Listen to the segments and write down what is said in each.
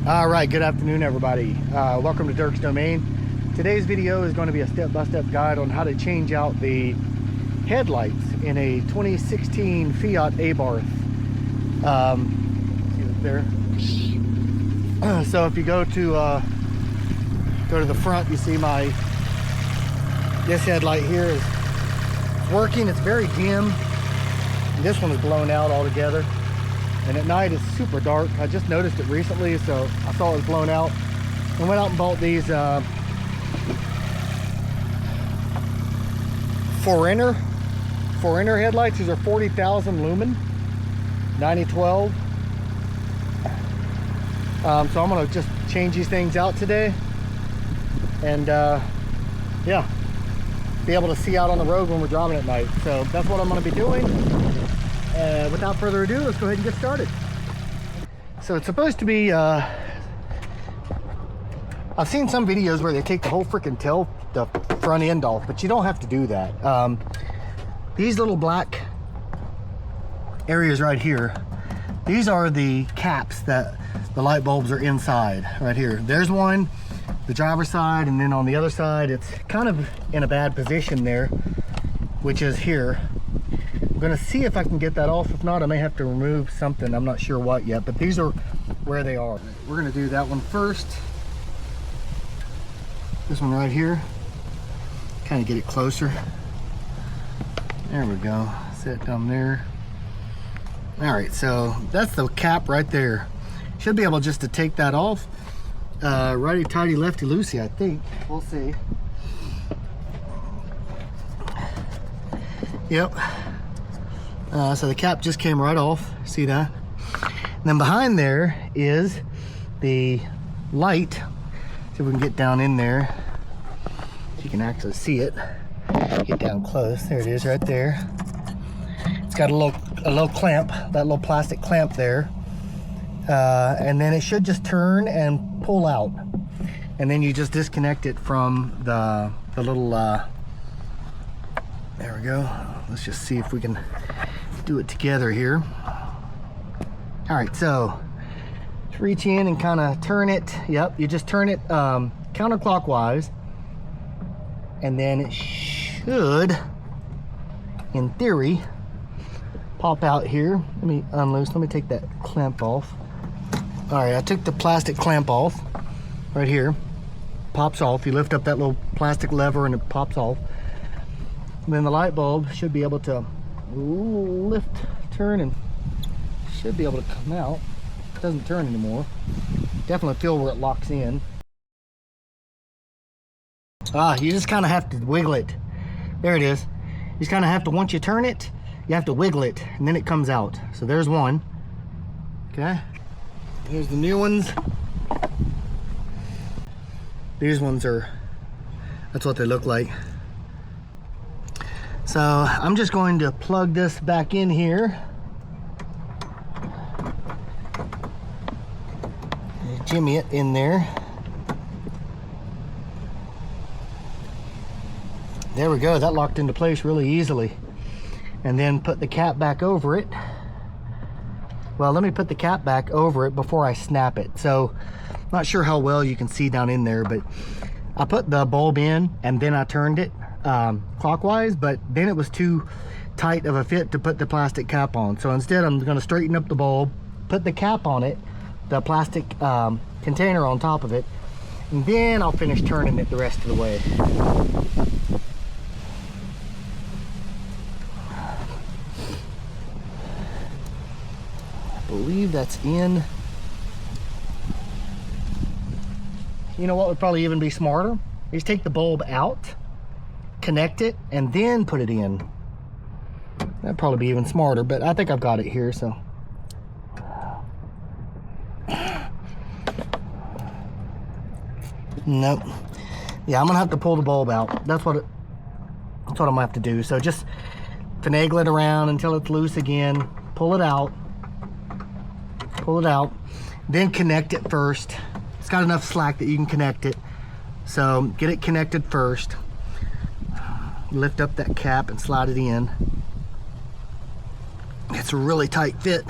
All right, good afternoon, everybody. Welcome to Dirk's Domain. Today's video is going to be a step-by-step guide on how to change out the headlights in a 2016 Fiat Abarth. See it there. So if you go to the front, you see this headlight here is working. It's very dim. And this one is blown out altogether. And at night it's super dark. I just noticed it recently, so I saw it was blown out. I went out and bought these Forenner headlights. These are 40,000 lumen, 9012. So I'm gonna just change these things out today, and yeah, be able to see out on the road when we're driving at night. So that's what I'm gonna be doing. Without further ado, let's go ahead and get started. So it's supposed to be, I've seen some videos where they take the whole freaking the front end off, but you don't have to do that. These little black areas right here, these are the caps that the light bulbs are inside right here. There's one, the driver's side, and then on the other side, it's kind of in a bad position there, which is here. I'm gonna see if I can get that off. If not, I may have to remove something. I'm not sure what yet, but these are where they are. We're gonna do that one first. This one right here. Kind of get it closer. There we go. Set down there. All right, so that's the cap right there. Should be able just to take that off. Righty tighty, lefty loosey, I think. We'll see. Yep. So the cap just came right off. See that? And then behind there is the light. See if we can get down in there. If you can actually see it. Get down close. There it is right there. It's got a little clamp, that little plastic clamp there. And then it should just turn and pull out. And then you just disconnect it from the little, there we go. Let's just see if we can do it together here. All right, so just reach in and kind of turn it. Yep, you just turn it counterclockwise, and then it should, in theory, pop out here. Let me unloose. Let me take that clamp off. All right, I took the plastic clamp off right here. Pops off. You lift up that little plastic lever and it pops off. And then the light bulb should be able to lift, turn, and should be able to come out. It doesn't turn anymore. Definitely feel where it locks in. You just kind of have to wiggle it. There it is. You just kind of have to, once you turn it, you have to wiggle it, and then it comes out. So there's one. Okay. Here's the new ones. These ones are, that's what they look like. So I'm just going to plug this back in here. Jimmy it in there. There we go, that locked into place really easily. And then put the cap back over it. Well, let me put the cap back over it before I snap it. So, not sure how well you can see down in there, but I put the bulb in and then I turned it clockwise, but then it was too tight of a fit to put the plastic cap on. So instead I'm going to straighten up the bulb, put the cap on it, the plastic container on top of it, and then I'll finish turning it the rest of the way. I believe that's in. You know what would probably even be smarter is take the bulb out, connect it, and then put it in. That'd probably be even smarter, but I think I've got it here, so. Nope. Yeah, I'm gonna have to pull the bulb out. That's what I'm gonna have to do. So just finagle it around until it's loose again. Pull it out. Pull it out. Then connect it first. It's got enough slack that you can connect it. So get it connected first. Lift up that cap and slide it in. It's a really tight fit.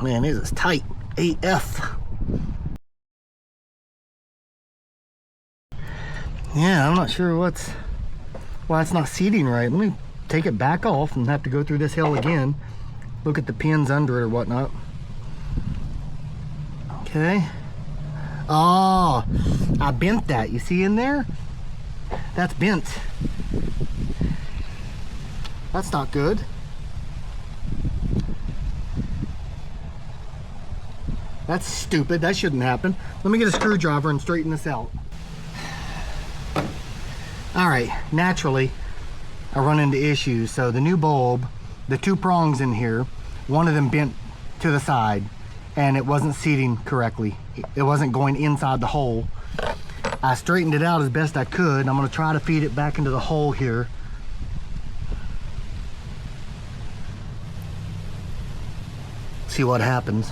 Man, this is tight AF. Yeah, I'm not sure why it's not seating right. Let me take it back off and have to go through this hell again. Look at the pins under it or whatnot. Okay. Oh, I bent that. You see in there? That's bent. That's not good. That's stupid. That shouldn't happen. Let me get a screwdriver and straighten this out. Alright, naturally, I run into issues. So the new bulb, the two prongs in here, one of them bent to the side and it wasn't seating correctly. It wasn't going inside the hole. I straightened it out as best I could. I'm going to try to feed it back into the hole here. See what happens.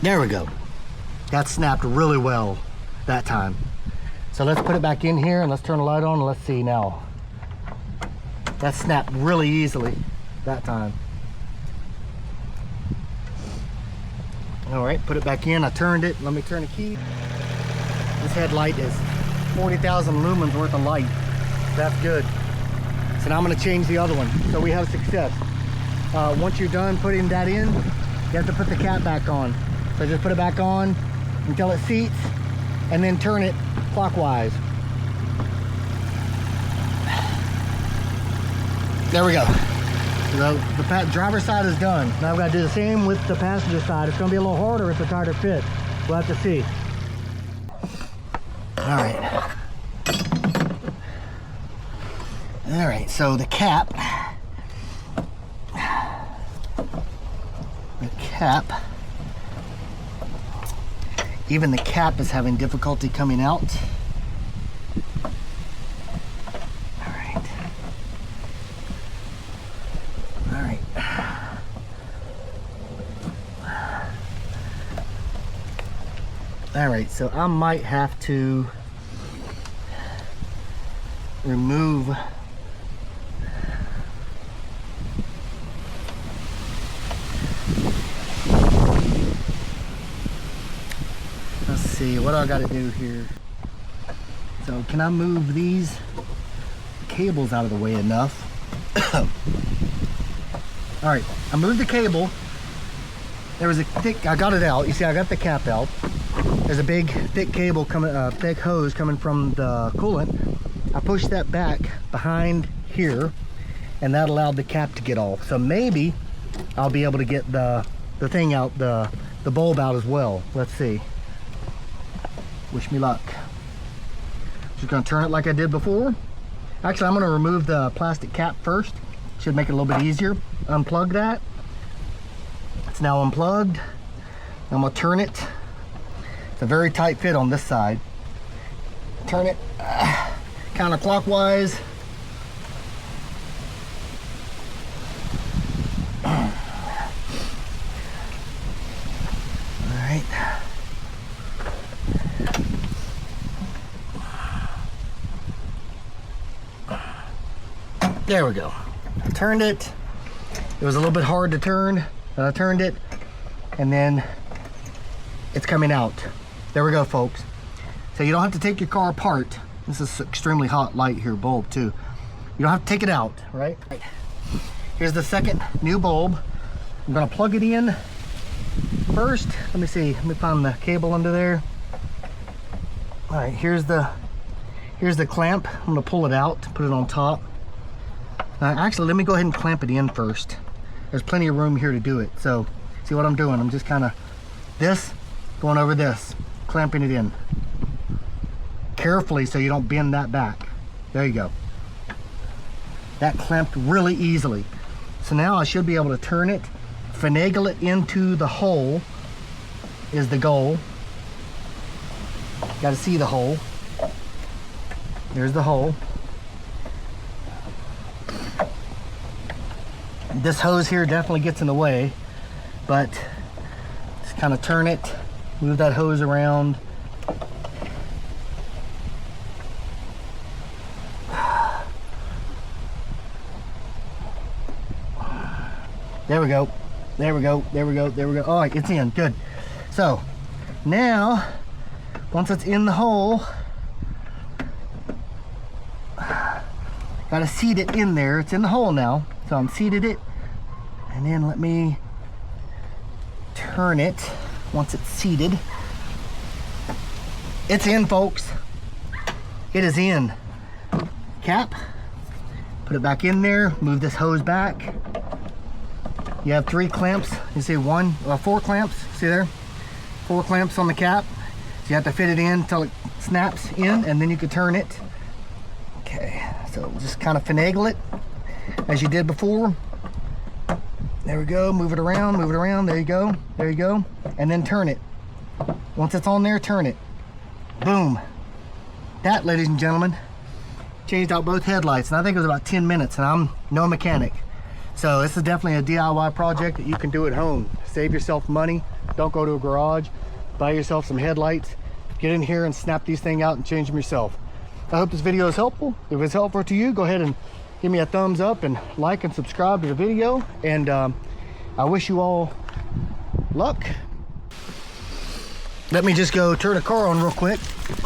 There we go. That snapped really well that time. So let's put it back in here and let's turn the light on and let's see now. That snapped really easily that time. All right, put it back in. I turned it. Let me turn the key. This headlight is 40,000 lumens worth of light. That's good. So now I'm going to change the other one. So we have success. Once you're done putting that in, you have to put the cap back on. So just put it back on until it seats and then turn it clockwise. There we go. The driver's side is done. Now I've got to do the same with the passenger side. It's going to be a little harder if the tighter fit. We'll have to see. All right. All right, so the cap. Even the cap is having difficulty coming out. All right. All right. All right, so I might have to remove see what I got to do here. So can I move these cables out of the way enough? All right, I moved the cable. There was a thick, I got it out. You see, I got the cap out. There's a big thick cable coming, thick hose coming from the coolant. I pushed that back behind here and that allowed the cap to get off. So maybe I'll be able to get the thing out, the bulb out as well. Let's see. Wish me luck. Just gonna turn it like I did before. Actually, I'm gonna remove the plastic cap first. Should make it a little bit easier. Unplug that. It's now unplugged. I'm gonna turn it. It's a very tight fit on this side. Turn it counterclockwise. All right. There we go. I turned it. It was a little bit hard to turn, and I turned it, and then it's coming out. There we go, folks. So you don't have to take your car apart. This is extremely hot light here, bulb too. You don't have to take it out, right? Here's the second new bulb. I'm gonna plug it in first. Let me see, let me find the cable under there. All right, here's the clamp. I'm gonna pull it out, put it on top. Actually, let me go ahead and clamp it in first. There's plenty of room here to do it. So, see what I'm doing? I'm just kind of this, going over this, clamping it in. Carefully so you don't bend that back. There you go. That clamped really easily. So now I should be able to turn it, finagle it into the hole is the goal. Got to see the hole. There's the hole. This hose here definitely gets in the way, but just kind of turn it Move that hose around. There we go. There we go. There we go. There we go. All right, it's in. Good. So now, once it's in the hole, gotta seat it in there. It's in the hole now. So I'm seated it. And then let me turn it once it's seated. It's in, folks. It is in. Cap. Put it back in there. Move this hose back. You have 3 clamps. You see 4 clamps. See there? 4 clamps on the cap. So you have to fit it in until it snaps in, and then you can turn it. Okay, so just kind of finagle it as you did before. There we go. Move it around, move it around. There you go. There you go. And then turn it. Once it's on there, turn it. Boom. That, ladies and gentlemen, changed out both headlights, and I think it was about 10 minutes, and I'm no mechanic. So this is definitely a DIY project that you can do at home. Save yourself money. Don't go to a garage. Buy yourself some headlights. Get in here and snap these things out and change them yourself. I hope this video is helpful. If it's helpful to you, go ahead and give me a thumbs up and like and subscribe to the video. And I wish you all luck. Let me just go turn the car on real quick,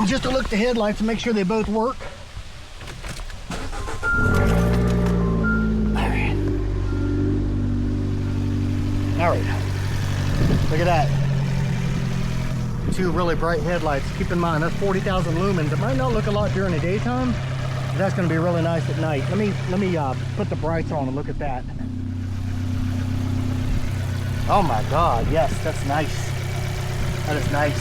just to look at the headlights and make sure they both work. All right, look at that. 2 really bright headlights. Keep in mind, that's 40,000 lumens. It might not look a lot during the daytime, but that's gonna be really nice at night. Let me put the brights on and look at that. Oh my God, yes, that's nice. That is nice.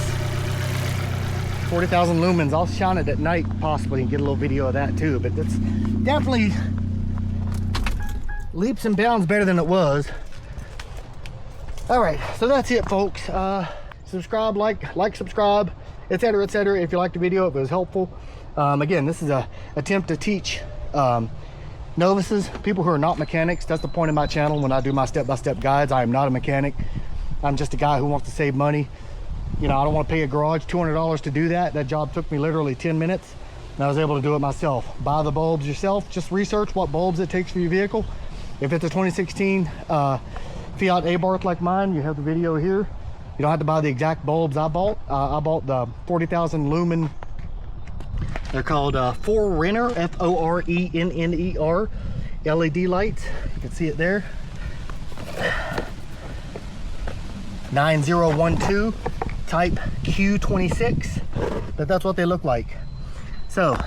40,000 lumens. I'll shine it at night possibly and get a little video of that too, but it's definitely leaps and bounds better than it was. All right, so that's it, folks. Subscribe, like, subscribe, etc., etc. if you liked the video, if it was helpful. Again, this is a attempt to teach novices, people who are not mechanics. That's the point of my channel. When I do my step-by-step guides, I am not a mechanic. I'm just a guy who wants to save money. You know, I don't want to pay a garage $200 to do that. That job took me literally 10 minutes, and I was able to do it myself. Buy the bulbs yourself. Just research what bulbs it takes for your vehicle. If it's a 2016 Fiat Abarth like mine, you have the video here. You don't have to buy the exact bulbs I bought. I bought the 40,000 lumen. They're called Forenner, F-O-R-E-N-N-E-R LED lights. You can see it there. 9012 type Q26, but that's what they look like. So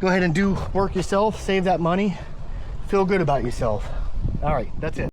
go ahead and do work yourself, save that money, feel good about yourself. All right, that's it.